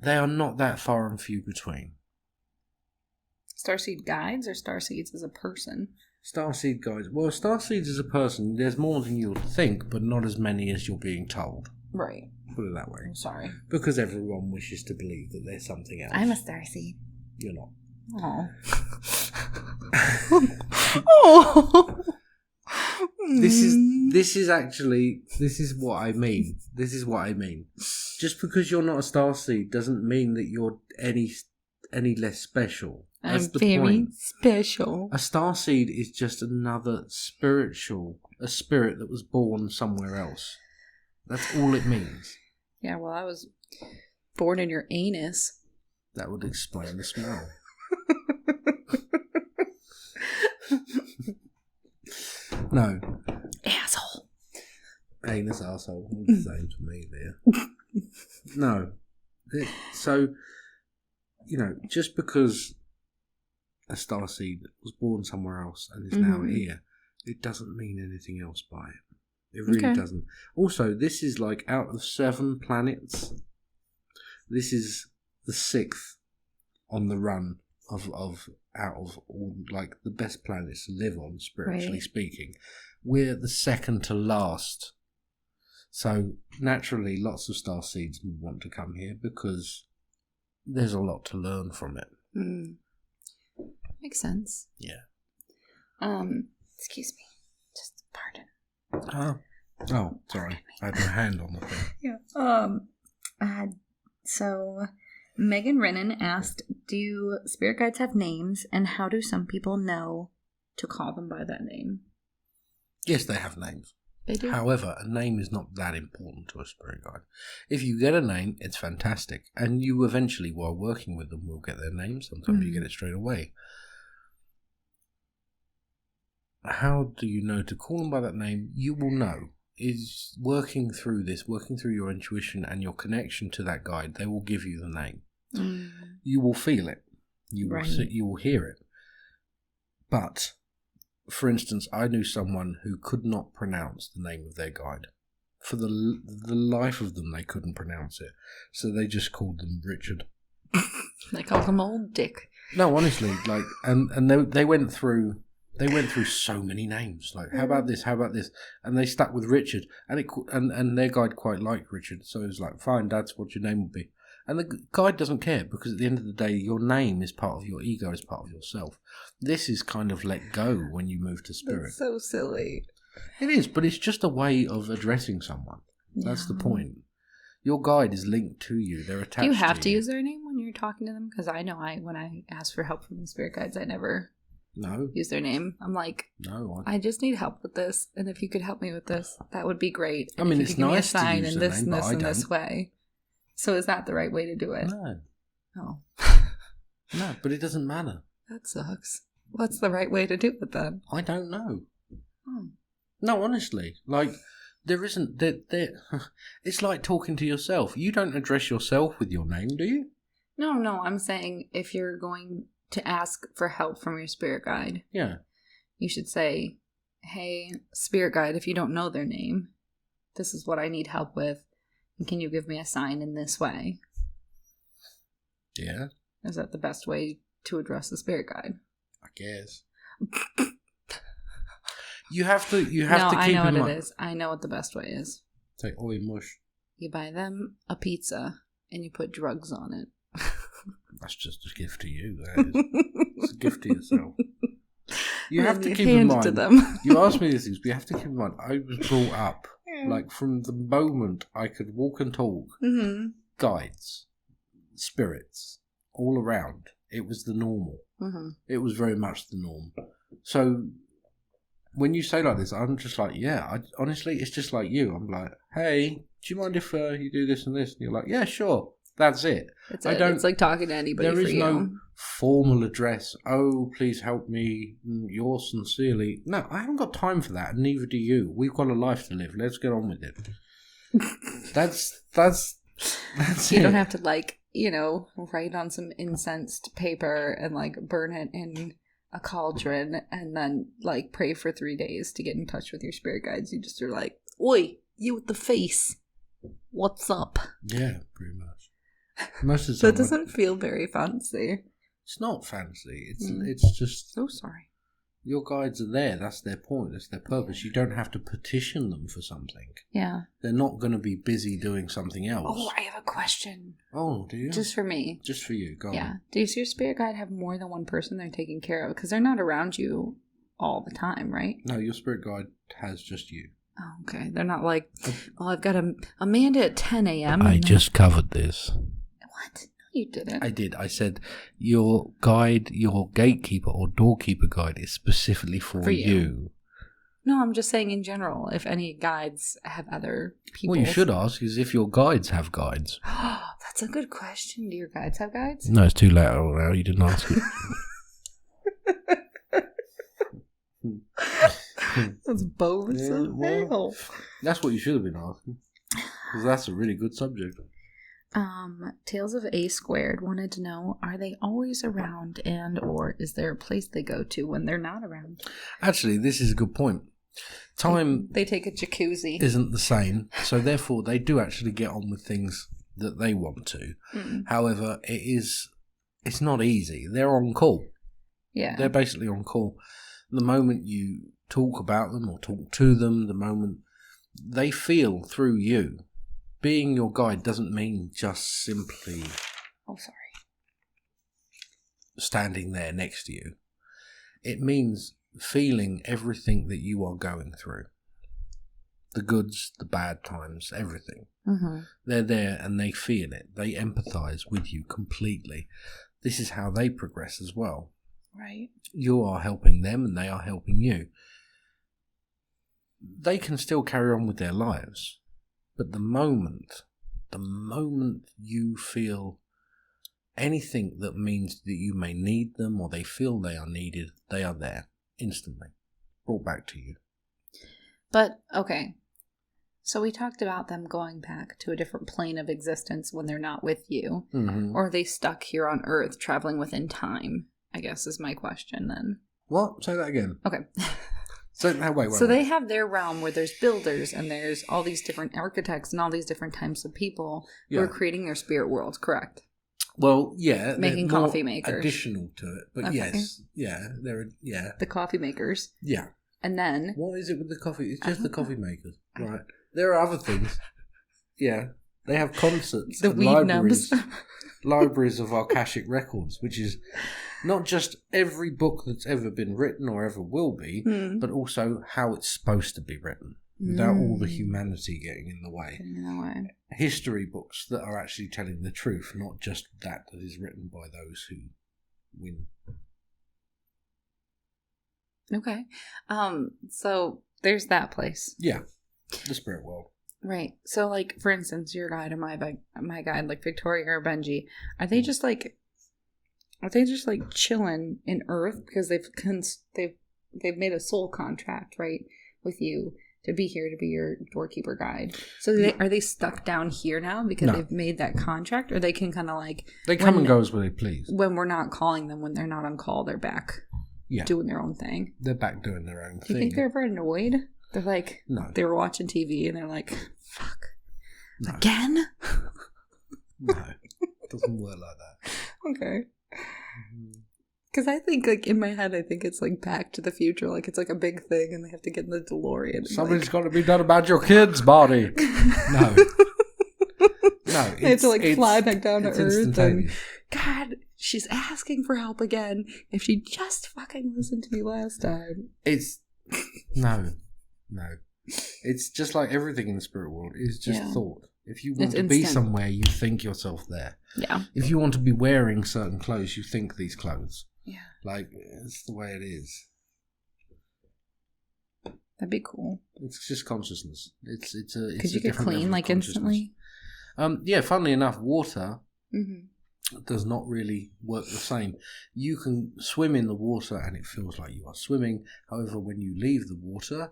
They are not that far and few between. Starseed guides or starseeds as a person? Starseed guides. Well, starseeds as a person, there's more than you would think, but not as many as you're being told. Right. Put it that way. I'm sorry. Because everyone wishes to believe that there's something else. I'm a starseed. You're not. Oh. Oh. This is what I mean. This is what I mean. Just because you're not a starseed doesn't mean that you're any less special. That's I'm the very point. special. A starseed is just another a spirit that was born somewhere else. That's all it means. Yeah, well, I was born in your anus. That would explain the smell. No. Asshole. Anus, asshole. All the same to me there. No. So, just because a starseed was born somewhere else and is now here, it doesn't mean anything else by it. It really doesn't. Also, this is like out of 7 planets, this is the 6th on the run of out of all like the best planets to live on, spiritually speaking. We're the second to last. So naturally, lots of starseeds want to come here because there's a lot to learn from it. Makes sense. Yeah. Excuse me. Just pardon. Oh, sorry. I had my hand on the thing. Yeah. So Megan Rennan asked, do spirit guides have names, and how do some people know to call them by that name? Yes, they have names. They do. However, a name is not that important to a spirit guide. If you get a name, it's fantastic. And you eventually, while working with them, will get their name. Sometimes you get it straight away. How do you know to call them by that name? You will know. Is working through your intuition and your connection to that guide, they will give you the name. You will feel it. You will hear it. But, for instance, I knew someone who could not pronounce the name of their guide. For the life of them, they couldn't pronounce it. So they just called them Richard. They called him Old Dick. No, honestly, and they went through so many names. Like, how about this? How about this? And they stuck with Richard, and their guide quite liked Richard. So it was like, fine, that's what your name will be. And the guide doesn't care, because at the end of the day, your name is part of your ego, is part of yourself. This is kind of let go when you move to spirit. That's so silly. It is, but it's just a way of addressing someone. That's the point. Your guide is linked to you. They're attached to you. Do you have to use their name when you're talking to them? Because I know when I ask for help from the spirit guides, I never use their name. I'm like, no, I just need help with this, and if you could help me with this, that would be great. I mean, it's nice to use in the this name, and this but and this way. So is that the right way to do it? No. Oh. No, but it doesn't matter. That sucks. What's the right way to do it then? I don't know. Oh. No, honestly, like, there isn't. It's like talking to yourself. You don't address yourself with your name, do you? No, I'm saying if you're going to ask for help from your spirit guide, you should say, hey, spirit guide, if you don't know their name, this is what I need help with, and can you give me a sign in this way? Yeah. Is that the best way to address the spirit guide? I guess. You have to keep in mind. I know what it is. I know what the best way is. Say, oi, mush. You buy them a pizza and you put drugs on it. That's just a gift to you. That is. It's a gift to yourself. You have to keep in mind. To them. You asked me these things, but you have to keep in mind. I was brought up like from the moment I could walk and talk. Guides, spirits, all around. It was the normal. It was very much the norm. So when you say like this, I'm just like, honestly, it's just like you. I'm like, hey, do you mind if you do this and this? And you're like, yeah, sure. That's it. It's like talking to anybody. There is for you. no formal address. Oh, please help me. Yours sincerely. No, I haven't got time for that. Neither do you. We've got a life to live. Let's get on with it. That's You it. don't have to write on some incensed paper and burn it in a cauldron and then pray for 3 days to get in touch with your spirit guides. You just are like, oi, you with the face. What's up? Yeah, pretty much. Most of the That time, doesn't feel very fancy. It's not fancy. It's just. So sorry. Your guides are there. That's their point. That's their purpose. You don't have to petition them for something. Yeah. They're not going to be busy doing something else. Oh, I have a question. Oh, do you? Just for me. Just for you. Go on. Yeah. Does your spirit guide have more than one person they're taking care of? Because they're not around you all the time, right? No, your spirit guide has just you. Oh, okay. They're not like, I've got Amanda at 10 a.m. I just covered this. What? You didn't. I did. I said your guide, your gatekeeper or doorkeeper guide is specifically for you. No, I'm just saying in general, if any guides have other people. What you should ask is if your guides have guides. That's a good question. Do your guides have guides? No, it's too late now. You didn't ask it. That's bogus. That's what you should have been asking. Because that's a really good subject. Tales of A Squared wanted to know, are they always around, and or is there a place they go to when they're not around? Actually, this is a good point. Time they take a jacuzzi isn't the same, so therefore they do actually get on with things that they want to. However, it's not easy. They're on call. Yeah. They're basically on call. The moment you talk about them or talk to them, the moment they feel through you. Being your guide doesn't mean just simply... Oh, sorry. standing there next to you. It means feeling everything that you are going through. The goods, the bad times, everything. Mm-hmm. They're there and they feel it. They empathize with you completely. This is how they progress as well. Right. You are helping them and they are helping you. They can still carry on with their lives. But the moment you feel anything that means that you may need them or they feel they are needed, they are there instantly, brought back to you. But, okay. So we talked about them going back to a different plane of existence when they're not with you. Mm-hmm. Or are they stuck here on Earth, traveling within time, I guess is my question then. What? Say that again. Okay. So, wait. They have their realm where there's builders and there's all these different architects and all these different types of people who are creating their spirit worlds, correct? Well, yeah. Making coffee makers. Additional to it, but yes. Yeah, the coffee makers. Yeah. And then... What is it with the coffee? It's just the coffee makers. Right. There are other things. Yeah. They have concerts. The weed nubs. Libraries of Akashic Records, which is not just every book that's ever been written or ever will be, but also how it's supposed to be written, without all the humanity getting in the way. History books that are actually telling the truth, not just that is written by those who win. Okay. So there's that place. Yeah. The spirit world. Right. So, like, for instance, your guide and my guide, like Victoria or Benji, are they just chilling in Earth because they've made a soul contract, right, with you to be here to be your doorkeeper guide? So are they stuck down here now because they've made that contract, or they can kind of like they come and go as they please when we're not calling them, when they're not on call, they're back doing their own thing. They're back doing their own thing. Do you think they're ever annoyed? They're like, no. They were watching TV and they're like, fuck. No. Again? No. It doesn't work like that. Okay. Because I think, like, in my head, I think it's like Back to the Future. Like, it's like a big thing and they have to get in the DeLorean. Something's got to be done about your kids, Barney. No. No. They have to, like, fly back down to Earth and... God, she's asking for help again. If she just fucking listened to me last time. It's... No. It's just like everything in the spirit world. It's just thought. If you want to be somewhere, you think yourself there. Yeah. If you want to be wearing certain clothes, you think these clothes. Yeah. Like, it's the way it is. That'd be cool. It's just consciousness. It's a Could you get clean, like, instantly? Yeah, funnily enough, water does not really work the same. You can swim in the water and it feels like you are swimming. However, when you leave the water,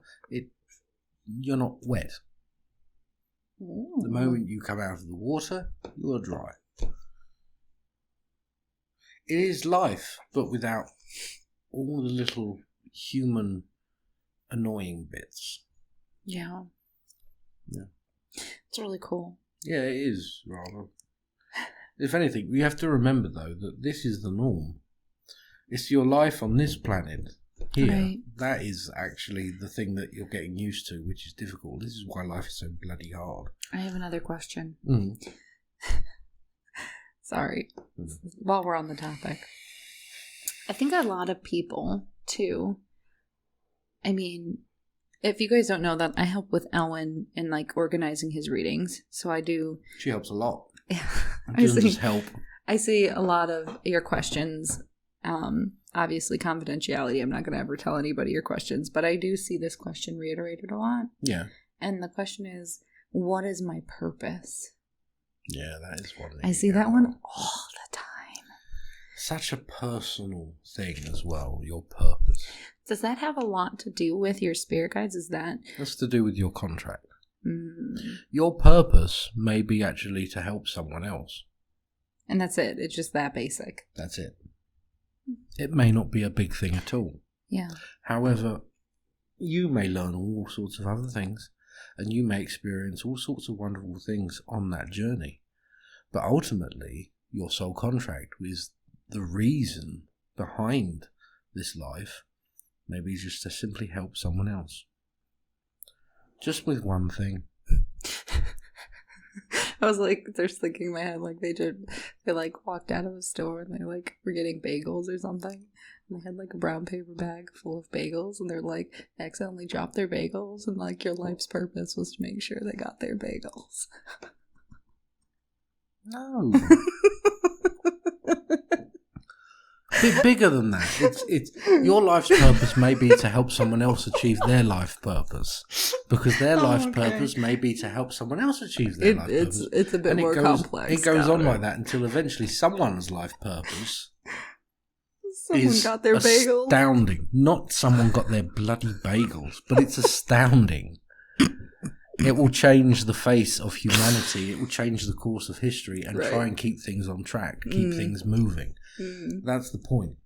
you're not wet. Ooh. The moment you come out of the water, you are dry. It is life, but without all the little human annoying bits. Yeah. It's really cool. Yeah, it is, rather. If anything, we have to remember, though, that this is the norm. It's your life on this planet here. Right. That is actually the thing that you're getting used to, which is difficult. This is why life is so bloody hard. I have another question. Mm. Sorry. While we're on the topic. I think a lot of people, too, I mean, if you guys don't know that, I help with Elwin in, like, organizing his readings. So I do... She helps a lot. Yeah. Just help. I see a lot of your questions. Obviously, confidentiality. I'm not going to ever tell anybody your questions, but I do see this question reiterated a lot. Yeah. And the question is, what is my purpose? Yeah, that is one. I see that one all the time. Such a personal thing as well, your purpose. Does that have a lot to do with your spirit guides? That's to do with your contract. Mm. Your purpose may be actually to help someone else. And that's it. It's just that basic. That's it. It may not be a big thing at all. Yeah. However, you may learn all sorts of other things, and you may experience all sorts of wonderful things on that journey. But ultimately, your soul contract is the reason behind this life, maybe just to simply help someone else. Just with one thing. I was like, just thinking in my head, like, they like walked out of a store and they like were getting bagels or something. And they had like a brown paper bag full of bagels, and they're like accidentally dropped their bagels, and like your life's purpose was to make sure they got their bagels. No. A bit bigger than that. It's your life's purpose may be to help someone else achieve their life purpose, because their life purpose may be to help someone else achieve their life purpose. It's a bit more complex. It goes on like that until eventually someone's life purpose someone got their bagels. Astounding. Not someone got their bloody bagels, but it's astounding. It will change the face of humanity. It will change the course of history and try and keep things on track, keep things moving. That's the point.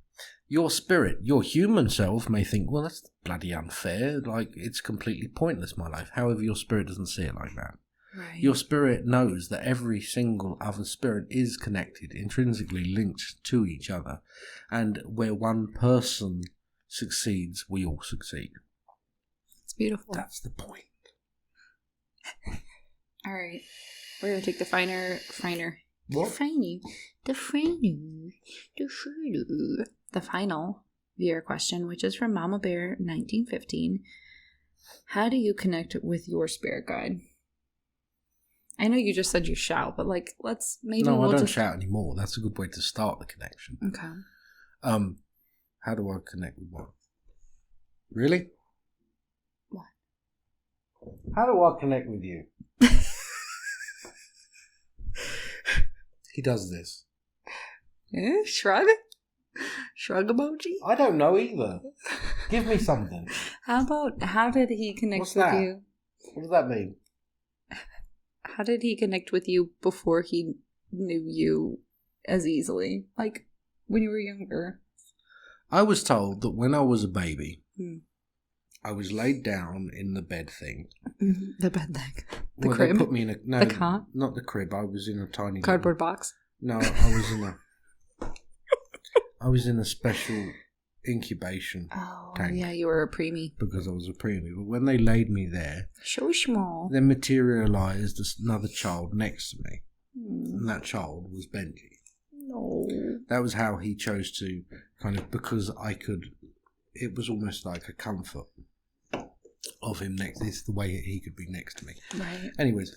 Your spirit, your human self may think, well, that's bloody unfair. Like, it's completely pointless, my life. However, your spirit doesn't see it like that. Right. Your spirit knows that every single other spirit is connected, intrinsically linked to each other. And where one person succeeds, we all succeed. It's beautiful. That's the point. All right. We're going to take the finer. What? The final viewer question, which is from Mama Bear 1915. How do you connect with your spirit guide? I know you just said you shout, but like, let's maybe No, we'll I don't just shout anymore. That's a good way to start the connection. Okay. How do I connect with what? Really? What? How do I connect with you? He does this. Shrug emoji. I don't know either. Give me something. How did he connect What's with that? you? What does that mean? How did he connect with you before he knew you as easily? Like, when you were younger? I was told that when I was a baby, I was laid down in the bed thing. The bed thing. The Well, crib? they put me in a... No, the cot? not the crib. I was in a tiny... Cardboard box? No, I was in a special incubation tank. Yeah, you were a preemie. Because I was a preemie. But when they laid me there... So small. Then materialised another child next to me. And that child was Benji. No. That was how he chose to kind of... Because I could... It was almost like a comfort of him next. It's the way he could be next to me. Right. Anyways...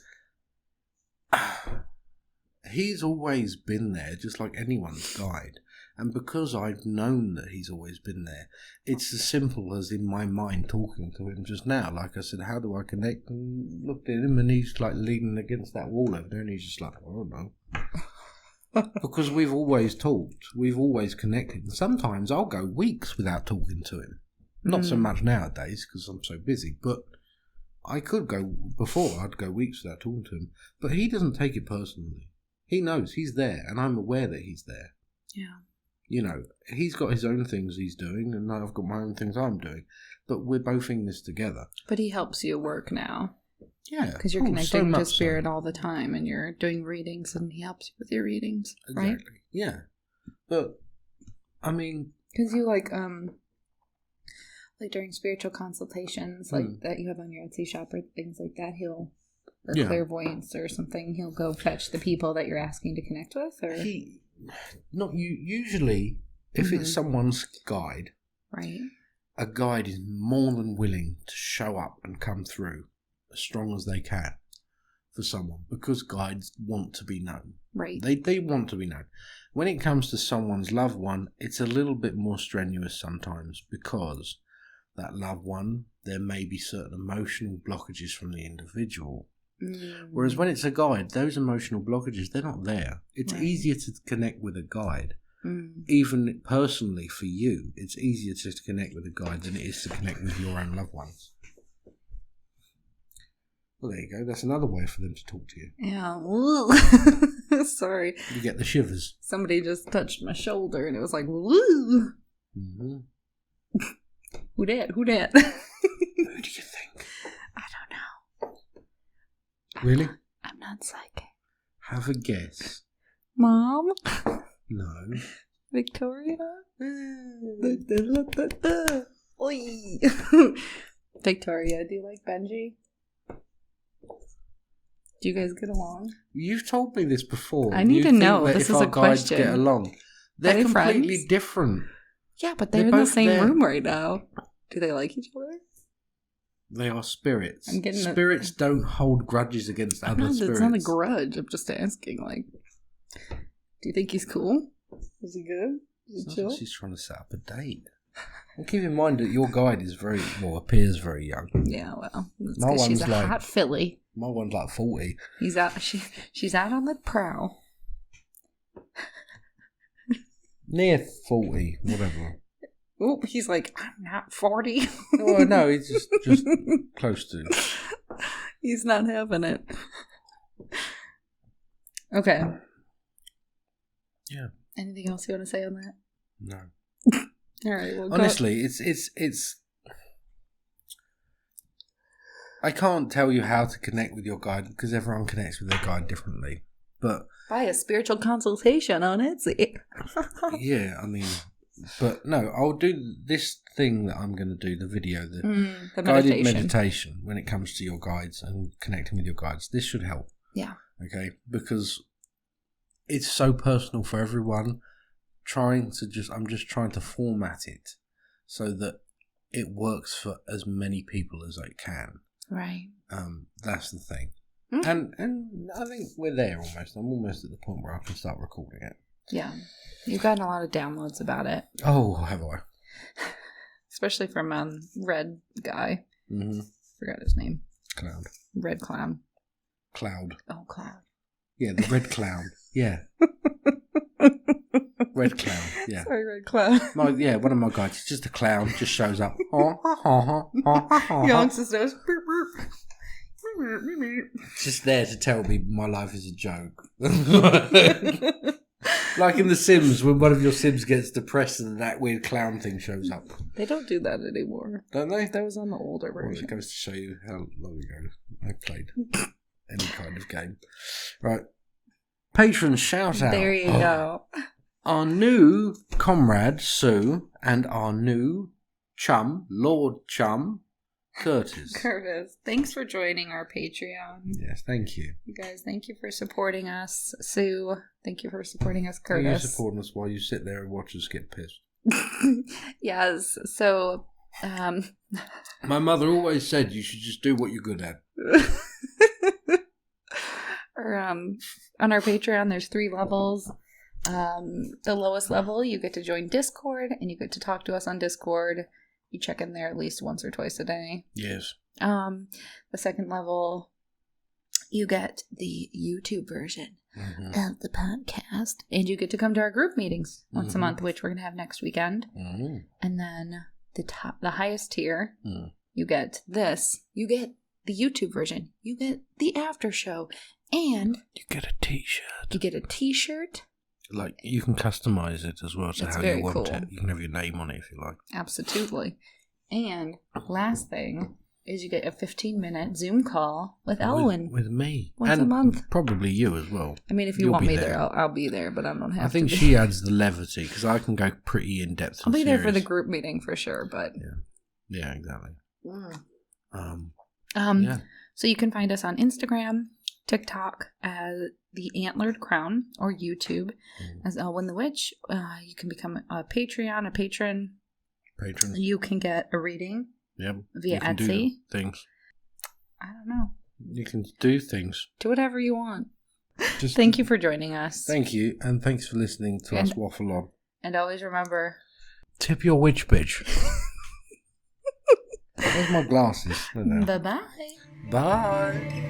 He's always been there, just like anyone's guide. And because I've known that he's always been there, it's as simple as in my mind talking to him just now. Like I said, how do I connect? And looked at him and he's like leaning against that wall over there and he's just like, I don't know. Because we've always talked. We've always connected. And sometimes I'll go weeks without talking to him. Not so much nowadays because I'm so busy, but I could go, before I'd go weeks without talking to him. But he doesn't take it personally. He knows he's there, and I'm aware that he's there. Yeah. You know, he's got his own things he's doing, and I've got my own things I'm doing. But we're both in this together. But he helps you work now. Yeah. Because you're connecting to spirit all the time, and you're doing readings, and he helps you with your readings, right? Exactly. Yeah. But, I mean... Because you, like during spiritual consultations, like that you have on your Etsy shop or things like that, or clairvoyance or something, he'll go fetch the people that you're asking to connect with, or usually if it's someone's guide, right? A guide is more than willing to show up and come through as strong as they can for someone, because guides want to be known. Right. They want to be known. When it comes to someone's loved one, it's a little bit more strenuous sometimes, because that loved one, there may be certain emotional blockages from the individual. Whereas when it's a guide, those emotional blockages, they're not there. It's easier to connect with a guide. Even personally for you, it's easier to connect with a guide than it is to connect with your own loved ones. Well, there you go. That's another way for them to talk to you. Yeah. Sorry. You get the shivers. Somebody just touched my shoulder and it was like, woo. Mm-hmm. Who dat? Who dat? Who do you think? I don't know. Really? I'm not psychic. Have a guess. Mom? No. Victoria? Oi. Victoria, do you like Benji? Do you guys get along? You've told me this before. I need to know. This is a guides question. Get along. They're they completely friends? different. Yeah, but they're in the same room right now. Do they like each other? They are spirits. I'm getting spirits don't hold grudges against other spirits. It's not a grudge. I'm just asking. Like, do you think he's cool? Is he good? Is he chill? Like she's trying to set up a date. And keep in mind that your guide is appears very young. Yeah, well, that's because she's a hot filly. My one's like 40. He's out. She's out on the prowl. Near 40, whatever. Oh, he's like, I'm not 40. Oh no, he's just close to. He's not having it. Okay. Yeah. Anything else you want to say on that? No. All right. Well, honestly, it's. I can't tell you how to connect with your guide because everyone connects with their guide differently. But buy a spiritual consultation on Etsy. Yeah, I mean, but no, I'll do this thing that I'm going to do, the video, the guided meditation when it comes to your guides and connecting with your guides. This should help. Yeah. Okay, because it's so personal for everyone. I'm just trying to format it so that it works for as many people as I can. Right. That's the thing. Mm-hmm. And I think we're there almost. I'm almost at the point where I can start recording it. Yeah. You've gotten a lot of downloads about it. Oh, have I? Especially from Red guy. Mm-hmm. Forgot his name. Cloud. Red Clown. Cloud. Oh, Cloud. Yeah, the Red Clown. Yeah. Red Clown. Yeah. Sorry, Red Clown. One of my guys. It's just a clown. Just shows up. Yonks his nose. Just there to tell me my life is a joke. Like in The Sims, when one of your Sims gets depressed and that weird clown thing shows up. They don't do that anymore. Don't they? That was on the older version. Well, it goes to show you how long ago I played any kind of game. Right. Patron shout out. There you go. Our new comrade, Sue, and our new chum, Lord Chum, Curtis. Thanks for joining our Patreon. Yes, thank you. You guys, thank you for supporting us. Sue, thank you for supporting us, Curtis. Thank you for supporting us while you sit there and watch us get pissed. Yes, so... My mother always said you should just do what you're good at. On our Patreon, there's 3 levels. The lowest level, you get to join Discord, and you get to talk to us on Discord. You check in there at least once or twice a day. Yes. The second level, you get the YouTube version of the podcast, and you get to come to our group meetings once a month, which we're gonna have next weekend. And then the highest tier, you get this. You get the YouTube version. You get the after show, and you get a T-shirt. You get a T-shirt. Like, you can customize it as well to how you want it. You can have your name on it if you like. Absolutely. And last thing is you get a 15-minute Zoom call with Elwyn. With me. Once a month. Probably you as well. I mean, if you want me there, I'll be there, but I don't have to. I think she adds the levity, because I can go pretty in-depth and I'll be serious. there for the group meeting for sure, but... Yeah, exactly. Yeah. So you can find us on Instagram, TikTok as the Antlered Crown, or YouTube as Elwyn the Witch. You can become a Patreon, a patron. You can get a reading via Etsy. Do things. I don't know. You can do things. Do whatever you want. Thank you for joining us. Thank you, and thanks for listening to us waffle on. And always remember... Tip your witch bitch. Where's my glasses? Bye-bye. Bye.